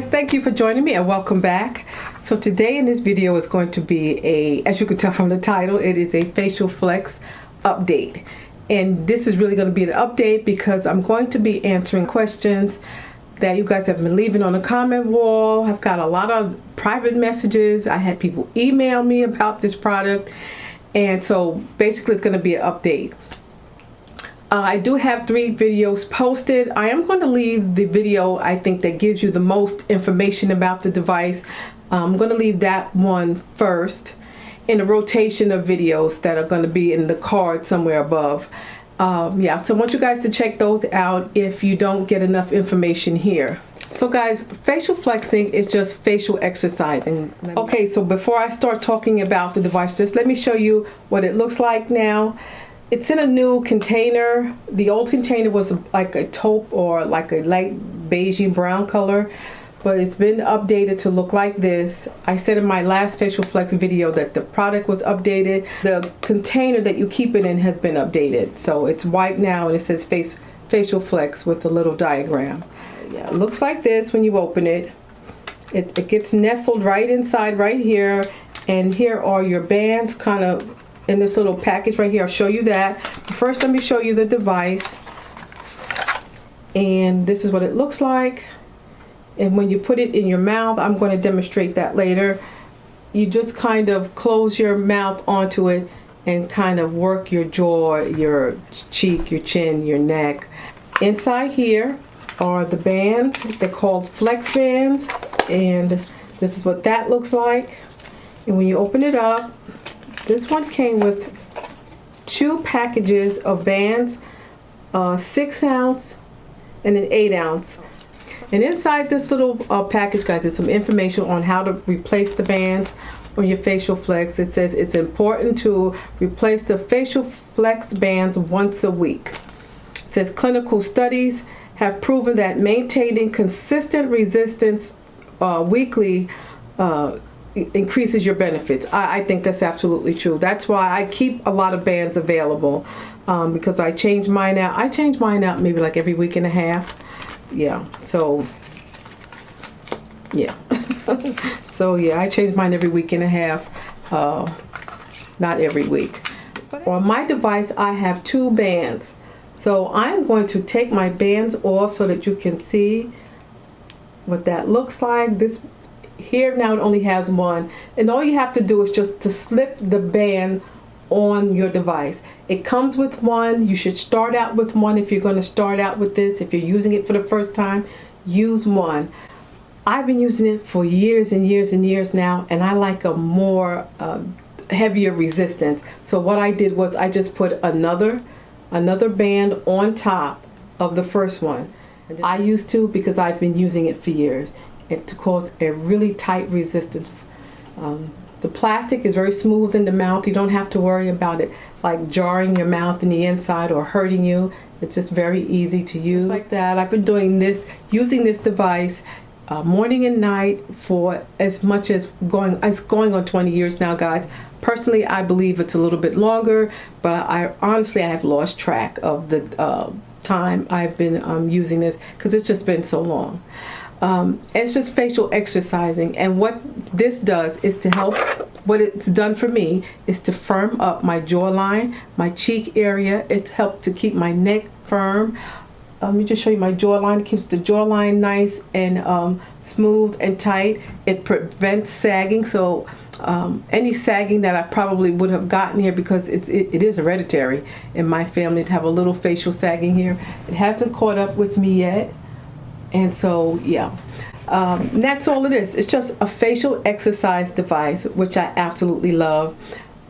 thank you for joining me and welcome back. So today in this video is going to be as you can tell from the title, it is a facial flex update. And this is really going to be an update because I'm going to be answering questions that you guys have been leaving on the comment wall. I've got a lot of private messages. I had people email me about this product. And so basically it's going to be an update. I do have 3 videos posted. I am going to leave the video I think that gives you the most information about the device. I'm going to leave that one first in a rotation of videos that are going to be in the card somewhere above. Yeah, so I want you guys to check those out if you don't get enough information here. So guys, facial flexing is just facial exercising. Okay, so before I start talking about the device, just let me show you what it looks like now. It's in a new container. The old container was like a taupe or like a light beigey brown color, but it's been updated to look like this. I said in my last facial flex video that the product was updated. The container that you keep it in has been updated. So it's white now and it says facial flex with a little diagram. Yeah, it looks like this when you open it. It gets nestled right inside right here, and here are your bands kind of in this little package right here. I'll show you that. But first let me show you the device. And this is what it looks like. And when you put it in your mouth, I'm going to demonstrate that later. You just kind of close your mouth onto it and kind of work your jaw, your cheek, your chin, your neck. Inside here are the bands. They're called flex bands. And this is what that looks like. And when you open it up, this one came with 2 packages of bands, 6 ounce and an 8 ounce. And inside this little package, guys, is some information on how to replace the bands on your facial flex. It says it's important to replace the facial flex bands once a week. It says clinical studies have proven that maintaining consistent resistance weekly increases your benefits. I think that's absolutely true. That's why I keep a lot of bands available, because I change mine out. I change mine out maybe like every week and a half. Yeah, so yeah. So yeah, I change mine every week and a half, not every week. On my device I have 2 bands. So I'm going to take my bands off so that you can see what that looks like. This here now it only has 1, and all you have to do is just to slip the band on your device. It comes with 1. You should start out with 1 if you're going to start out with this. If you're using it for the first time, use 1. I've been using it for years and years and years now, and I like a more heavier resistance. So what I did was I just put another band on top of the first one. I used to because I've been using it for years. And to cause a really tight resistance. The plastic is very smooth in the mouth. You don't have to worry about it like jarring your mouth in the inside or hurting you. It's just very easy to use. Just like that. I've been doing this, using this device morning and night for as much as going on 20 years now, guys. Personally, I believe it's a little bit longer, but I honestly have lost track of the time I've been using this because it's just been so long. It's just facial exercising, and what this does is to help. What it's done for me is to firm up my jawline, my cheek area. It's helped to keep my neck firm. Let me just show you my jawline. It keeps the jawline nice and smooth and tight. It prevents sagging, so any sagging that I probably would have gotten here, because it is hereditary in my family to have a little facial sagging here. It hasn't caught up with me yet. And so, yeah, that's all it is. It's just a facial exercise device, which I absolutely love.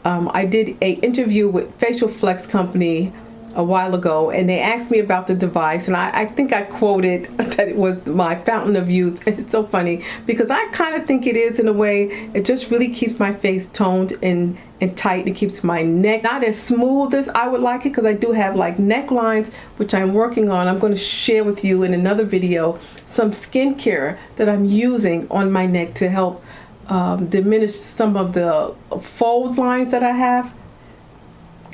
I did an interview with Facial Flex Company a while ago, and they asked me about the device, and I think I quoted that it was my fountain of youth. And it's so funny because I kind of think it is in a way. It just really keeps my face toned and tight. It keeps my neck not as smooth as I would like it, because I do have like necklines, which I'm working on. I'm going to share with you in another video some skincare that I'm using on my neck to help diminish some of the fold lines that I have.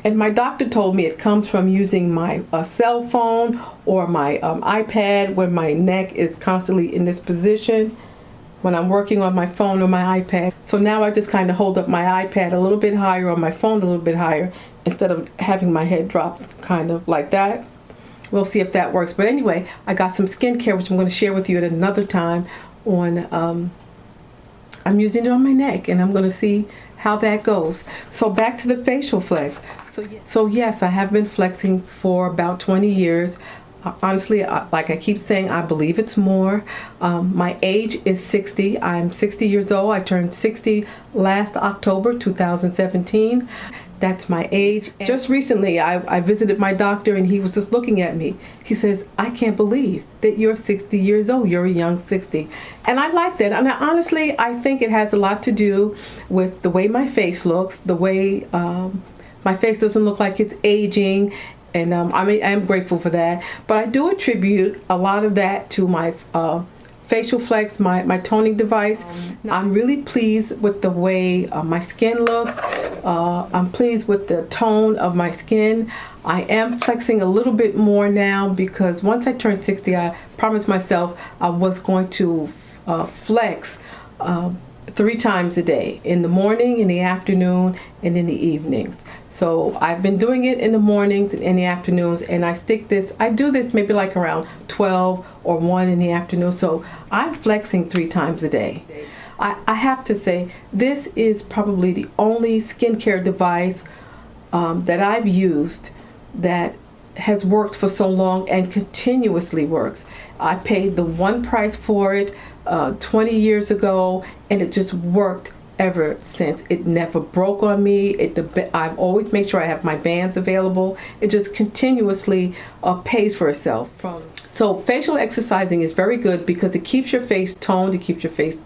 And my doctor told me it comes from using my cell phone or my iPad when my neck is constantly in this position. when I'm working on my phone or my iPad. So now I just kind of hold up my iPad a little bit higher or my phone a little bit higher instead of having my head dropped kind of like that. We'll see if that works. But anyway, I got some skincare which I'm going to share with you at another time on I'm using it on my neck, and I'm going to see how that goes. So back to the facial flex. So yes, I have been flexing for about 20 years. Honestly, like I keep saying, I believe it's more. My age is 60. I'm 60 years old. I turned 60 last October 2017. That's my age. Just recently, I visited my doctor, and he was just looking at me. He says, I can't believe that you're 60 years old. You're a young 60. And I like that. And honestly, I think it has a lot to do with the way my face looks, the way my face doesn't look like it's aging. And I'm grateful for that. But I do attribute a lot of that to my facial flex, my toning device. I'm really pleased with the way my skin looks. I'm pleased with the tone of my skin. I am flexing a little bit more now because once I turned 60, I promised myself I was going to flex 3 times a day, in the morning, in the afternoon, and in the evenings. So I've been doing it in the mornings and in the afternoons, and I do this maybe like around 12 or 1 in the afternoon. So I'm flexing 3 times a day. I have to say, this is probably the only skincare device that I've used that has worked for so long and continuously works. I paid the one price for it 20 years ago, and it just worked ever since. It never broke on me. I've always made sure I have my bands available. It just continuously pays for itself. So facial exercising is very good because it keeps your face toned, it keeps your face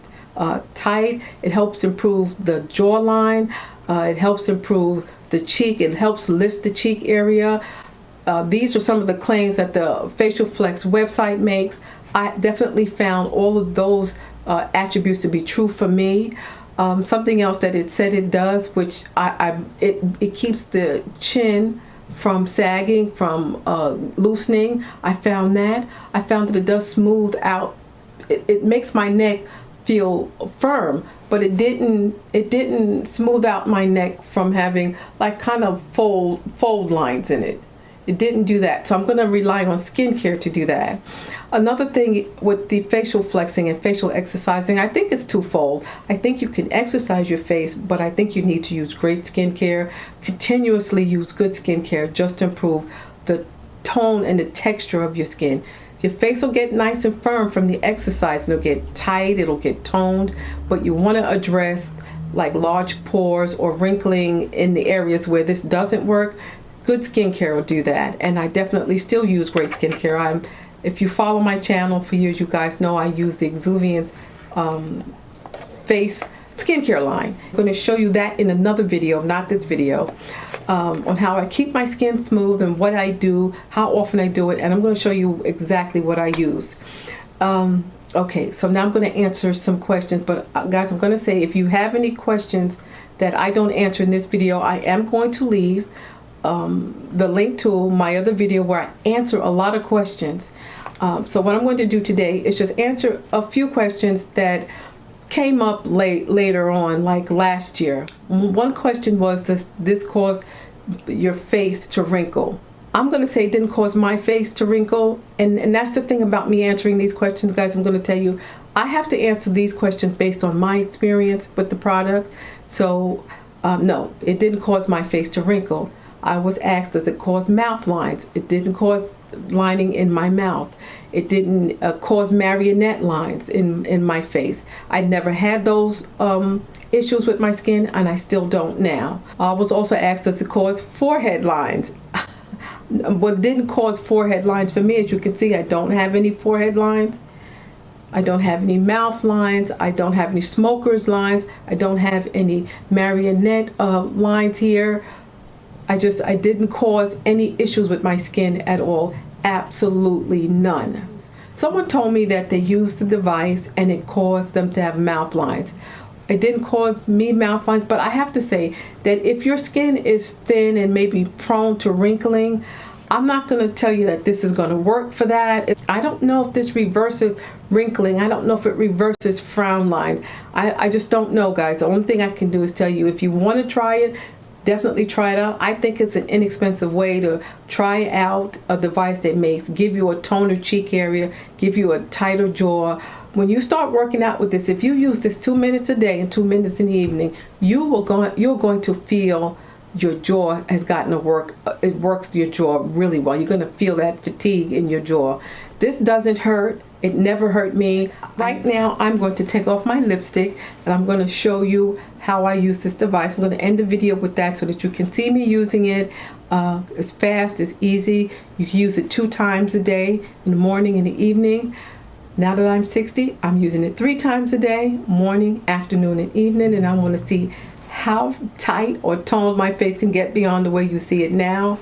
tight, it helps improve the jawline, it helps improve the cheek, it helps lift the cheek area. These are some of the claims that the Facial Flex website makes. I definitely found all of those attributes to be true for me. Something else that it said it does, which it keeps the chin from sagging, from loosening. I found that it does smooth out. It makes my neck feel firm, but it didn't smooth out my neck from having like kind of fold lines in it. It didn't do that. So I'm going to rely on skincare to do that. Another thing with the facial flexing and facial exercising, I think it's twofold. I think you can exercise your face, but I think you need to use great skincare. Continuously use good skincare just to improve the tone and the texture of your skin. Your face will get nice and firm from the exercise. It'll get tight, it'll get toned, but you want to address like large pores or wrinkling in the areas where this doesn't work. Good skincare will do that, and I definitely still use great skincare. If you follow my channel for years, you guys know I use the Exuviance face skincare line. I'm going to show you that in another video, not this video, on how I keep my skin smooth and what I do, how often I do it, and I'm going to show you exactly what I use. Okay, so now I'm going to answer some questions, but guys, I'm going to say if you have any questions that I don't answer in this video, I am going to leave the link to my other video where I answer a lot of questions. So what I'm going to do today is just answer a few questions that came up later on, like last year. One question was, does this cause your face to wrinkle? I'm going to say it didn't cause my face to wrinkle, and that's the thing about me answering these questions, guys. I'm going to tell you, I have to answer these questions based on my experience with the product. So no, it didn't cause my face to wrinkle. I was asked, does it cause mouth lines? It didn't cause lining in my mouth. It didn't cause marionette lines in my face. I never had those issues with my skin, and I still don't now. I was also asked, does it cause forehead lines? Well, it didn't cause forehead lines for me. As you can see, I don't have any forehead lines. I don't have any mouth lines. I don't have any smoker's lines. I don't have any marionette lines here. I didn't cause any issues with my skin at all. Absolutely none. Someone told me that they used the device and it caused them to have mouth lines. It didn't cause me mouth lines, but I have to say that if your skin is thin and maybe prone to wrinkling, I'm not going to tell you that this is going to work for that. I don't know if this reverses wrinkling. I don't know if it reverses frown lines. I just don't know, guys. The only thing I can do is tell you, if you want to try it, definitely try it out. I think it's an inexpensive way to try out a device that makes give you a toner cheek area, give you a tighter jaw. When you start working out with this, if you use this 2 minutes a day and 2 minutes in the evening, you're going to feel your jaw has gotten to work. It works your jaw really well. You're going to feel that fatigue in your jaw. This doesn't hurt. It never hurt me. Right now, I'm going to take off my lipstick and I'm going to show you how I use this device. I'm going to end the video with that so that you can see me using it. It's fast, it's easy. You can use it 2 times a day, in the morning and the evening. Now that I'm 60, I'm using it 3 times a day, morning, afternoon, and evening, and I want to see how tight or toned my face can get beyond the way you see it now.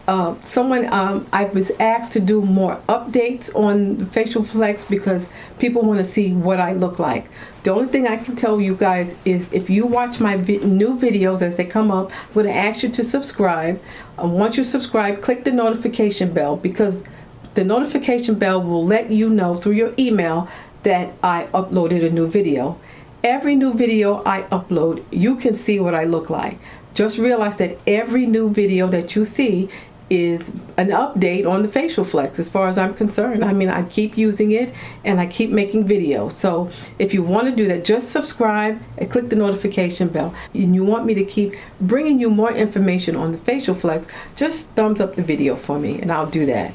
I was asked to do more updates on the facial flex because people want to see what I look like. The only thing I can tell you guys is if you watch my new videos as they come up, I'm going to ask you to subscribe. Once you subscribe, click the notification bell, because the notification bell will let you know through your email that I uploaded a new video. Every new video I upload, you can see what I look like. Just realize that every new video that you see is an update on the facial flex as far as I'm concerned. I mean, I keep using it and I keep making videos. So if you want to do that, just subscribe and click the notification bell. And you want me to keep bringing you more information on the facial flex, just thumbs up the video for me and I'll do that.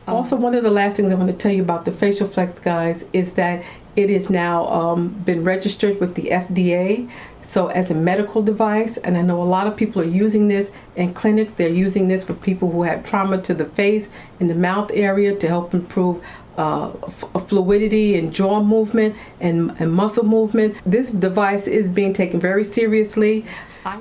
Also, one of the last things I want to tell you about the facial flex, guys, is that it is now been registered with the FDA, so as a medical device. And I know a lot of people are using this in clinics. They're using this for people who have trauma to the face and the mouth area to help improve fluidity and jaw movement and muscle movement. This device is being taken very seriously.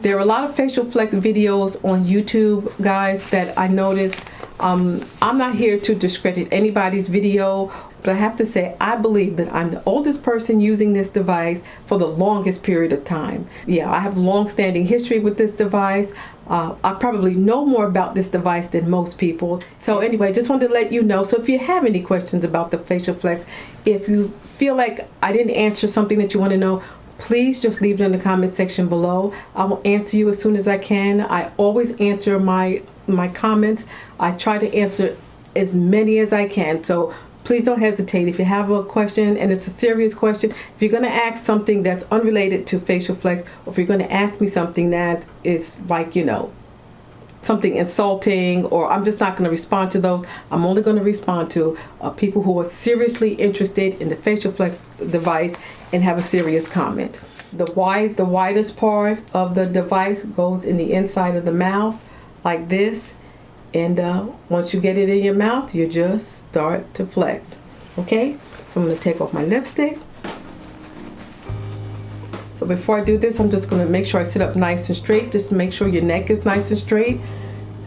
There are a lot of facial flex videos on YouTube, guys, that I noticed. I'm not here to discredit anybody's video, but I have to say, I believe that I'm the oldest person using this device for the longest period of time. Yeah, I have long-standing history with this device. I probably know more about this device than most people. So anyway, just wanted to let you know. So if you have any questions about the facial flex, if you feel like I didn't answer something that you want to know, please just leave it in the comment section below. I will answer you as soon as I can. I always answer my comments. I try to answer as many as I can. So please don't hesitate. If you have a question and it's a serious question, if you're going to ask something that's unrelated to facial flex, or if you're going to ask me something that is like, you know, something insulting, or I'm just not going to respond to those. I'm only going to respond to people who are seriously interested in the facial flex device and have a serious comment. The widest part of the device goes in the inside of the mouth like this. And once you get it in your mouth, you just start to flex. Okay, I'm going to take off my lipstick. So before I do this, I'm just going to make sure I sit up nice and straight. Just make sure your neck is nice and straight.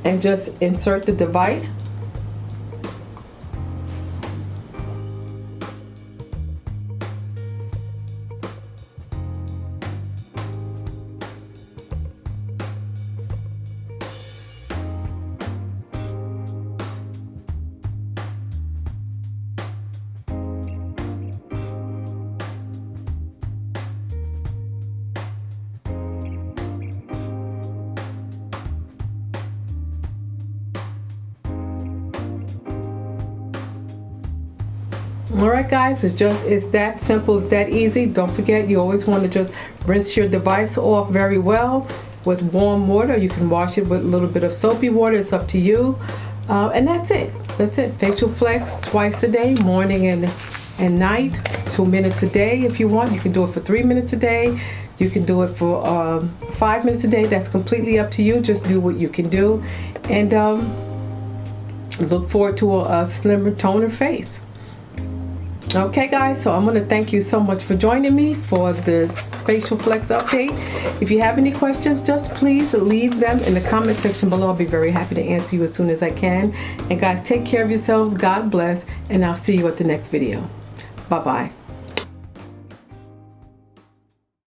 And just insert the device. Alright guys, it's that simple, it's that easy. Don't forget, you always want to just rinse your device off very well with warm water. You can wash it with a little bit of soapy water, it's up to you. And that's it. Facial flex twice a day, morning and night, 2 minutes a day if you want. You can do it for 3 minutes a day. You can do it for 5 minutes a day. That's completely up to you. Just do what you can do. And look forward to a slimmer, toner face. Okay guys, so I'm going to thank you so much for joining me for the facial flex update. If you have any questions, just please leave them in the comment section below. I'll be very happy to answer you as soon as I can. And guys, take care of yourselves. God bless, and I'll see you at the next video. Bye-bye.